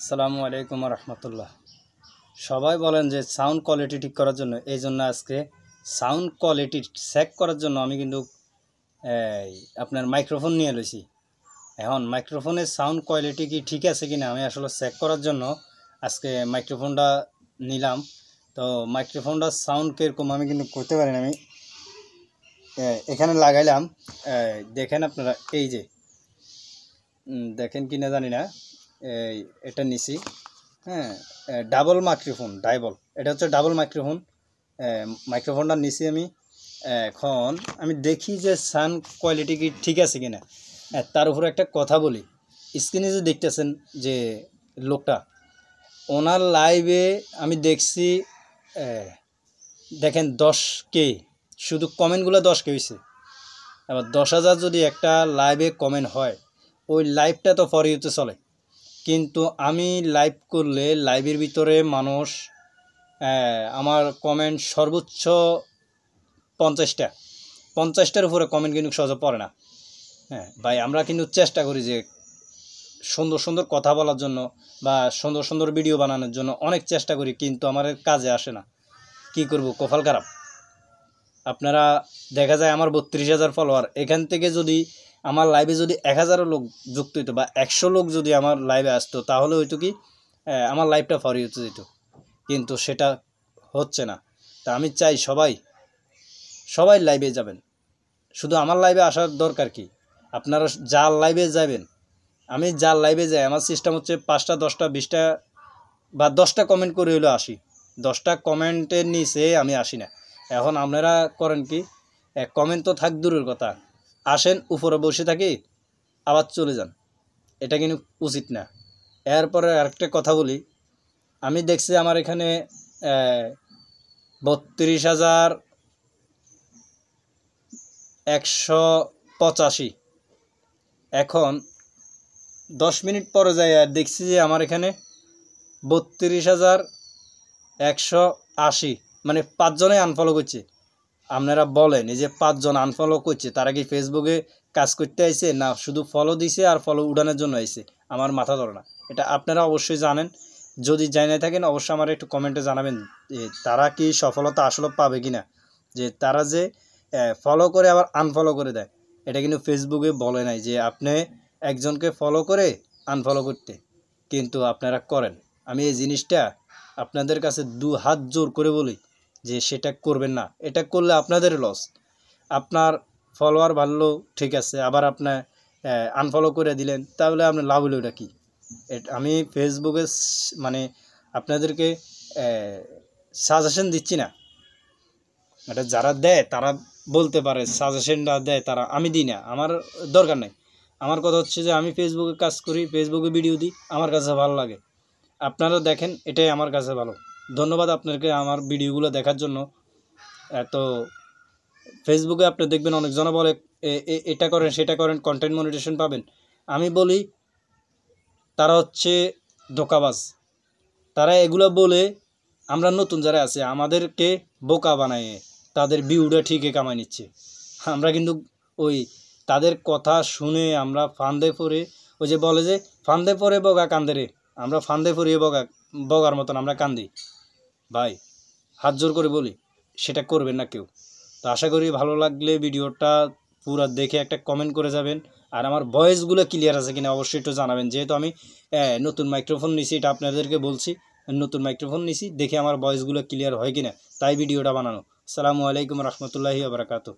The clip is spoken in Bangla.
আসসালামু আলাইকুম রহমতুল্লাহ। সবাই বলেন যে সাউন্ড কোয়ালিটি ঠিক করার জন্য, এই জন্য আজকে সাউন্ড কোয়ালিটি চেক করার জন্য আমি কিন্তু আপনার মাইক্রোফোন নিয়ে লইছি। এখন মাইক্রোফোনের সাউন্ড কোয়ালিটি কি ঠিক আছে কিনা আমি আসলে চেক করার জন্য আজকে মাইক্রোফোনটা নিলাম। তো মাইক্রোফোনটার সাউন্ড কীরকম আমি কিন্তু করতে পারি না। আমি এখানে লাগাইলাম, দেখেন আপনারা, এই যে দেখেন কি না জানি না, এটা নিছি। হ্যাঁ, ডাবল মাইক্রোফোন, এটা হচ্ছে ডাবল মাইক্রোফোন। মাইক্রোফোনটা নিছি আমি। এখন আমি দেখি যে সাউন্ড কোয়ালিটি কি ঠিক আছে কিনা। তার উপরে একটা কথা বলি, স্ক্রিনে যে দেখতেছেন যে লোকটা, ওনার লাইভে আমি দেখছি, দেখেন 10K, শুধু কমেন্টগুলো 10K হয়েছে। এবার 10,000 যদি একটা লাইভে কমেন্ট হয়, ওই লাইভটা তো ফর ইউতে চলে। কিন্তু আমি লাইভ করলে লাইভের ভিতরে মানুষ, আমার কমেন্ট সর্বোচ্চ 50টার উপরে কমেন্ট কিন্তু সহজে পড়ে না। হ্যাঁ ভাই, আমরা কিন্তু চেষ্টা করি যে সুন্দর সুন্দর কথা বলার জন্য বা সুন্দর সুন্দর ভিডিও বানানোর জন্য অনেক চেষ্টা করি, কিন্তু আমার কাজে আসে না। কি করব, কপাল খারাপ। আপনারা দেখা যায় আমার 32,000 ফলোয়ার, এখান থেকে যদি আমার লাইভে যদি 1000 লোক যুক্ত হইতো বা 100 লোক যদি আমার লাইভে আসতো, তাহলে হয়তো কি আমার লাইভটা ফর ইউতে যেত, কিন্তু সেটা হচ্ছে না। তা আমি চাই সবাই লাইভে যাবেন। শুধু আমার লাইভে আসার দরকার কি, আপনারা যার লাইভে যাবেন, আমি যার লাইভে যাই, আমার সিস্টেম হচ্ছে 5টা 10টা 20টা বা 10টা কমেন্ট করে হইলেও আসি। 10টা কমেন্টের নিচে আমি আসি না। এখন আপনারা করেন কি, কমেন্ট তো থাক দূরের কথা, আসেন উপরে বসে থাকি আবার চলে যান, এটা কিন্তু উচিত না। এরপরে আরেকটা কথা বলি, আমি দেখছি আমার এখানে 32,185। এখন 10 মিনিট পরে যাই আর দেখছি যে আমার এখানে 32,180, মানে 5 জনে আনফলো করছে। আপনারা বলেন, এই যে 5 জন আনফলো করছে, তারা কি ফেসবুকে কাজ করতে আইছে না শুধু ফলো দিছে আর ফলো উঠানোর জন্য আইছে? আমার মাথা ধরে না। এটা আপনারা অবশ্যই জানেন। যদি জানে থাকেন অবশ্যই আমার একটু কমেন্টে জানাবেন যে তারা কি সফলতা আসলে পাবে কিনা। যে তারা যে ফলো করে আবার আনফলো করে দেয়, এটা কিন্তু ফেসবুকে বলে নাই যে আপনি একজনকে ফলো করে আনফলো করতে, কিন্তু আপনারা করেন। আমি এই জিনিসটা আপনাদের কাছে 2 হাত জোর করে বলি যে সেটা করবেন না। এটা করলে আপনাদের লস। আপনার ফলোয়ার বাড়লো ঠিক আছে, আবার আপনার আনফলো করে দিলেন, তাহলে আপনার লাভ হলো এটা কি? আমি ফেসবুকে মানে আপনাদেরকে সাজেশন দিচ্ছি না। এটা যারা দেয় তারা বলতে পারে, সাজেশনটা দেয় তারা, আমি দিই না, আমার দরকার নেই। আমার কথা হচ্ছে যে আমি ফেসবুকে কাজ করি, ফেসবুকে ভিডিও দিই, আমার কাছে ভালো লাগে, আপনারা দেখেন, এটাই আমার কাছে ভালো। ধন্যবাদ আপনাকে আমার ভিডিওগুলো দেখার জন্য। এত ফেসবুকে আপনি দেখবেন অনেকজনে বলে এটা করেন সেটা করেন, কন্টেন্ট মনিটেশন পাবেন। আমি বলি তারা হচ্ছে ধোঁকাবাজ। তারা এগুলো বলে আমরা নতুন যারা আছে আমাদেরকে বোকা বানায় তাদের ভিউটা ঠিকই কামাই নিচ্ছে। আমরা কিন্তু ওই তাদের কথা শুনে আমরা ফান্দে পড়ে, ওই যে বলে যে ফান্দে পড়ে বগা কান্দে রে, আমরা ফান্দে পড়িয়ে বগার মতন আমরা কান্দি। ভাই হাত জোর করে বলি, সেটা করবেন না কেউ। তো আশা করি ভালো লাগলে ভিডিওটা পুরো দেখে একটা কমেন্ট করে যাবেন। আর আমার ভয়েসগুলো ক্লিয়ার আছে কিনা অবশ্যই একটু জানাবেন। যেহেতু আমি নতুন মাইক্রোফোন নিছি, এটা আপনাদেরকে বলছি, নতুন মাইক্রোফোন নিছি, দেখে আমার ভয়েসগুলো ক্লিয়ার হয় কিনা, তাই ভিডিওটা বানানো। আসসালামু আলাইকুম রহমতুল্লাহি ওয়া বারাকাতুহু।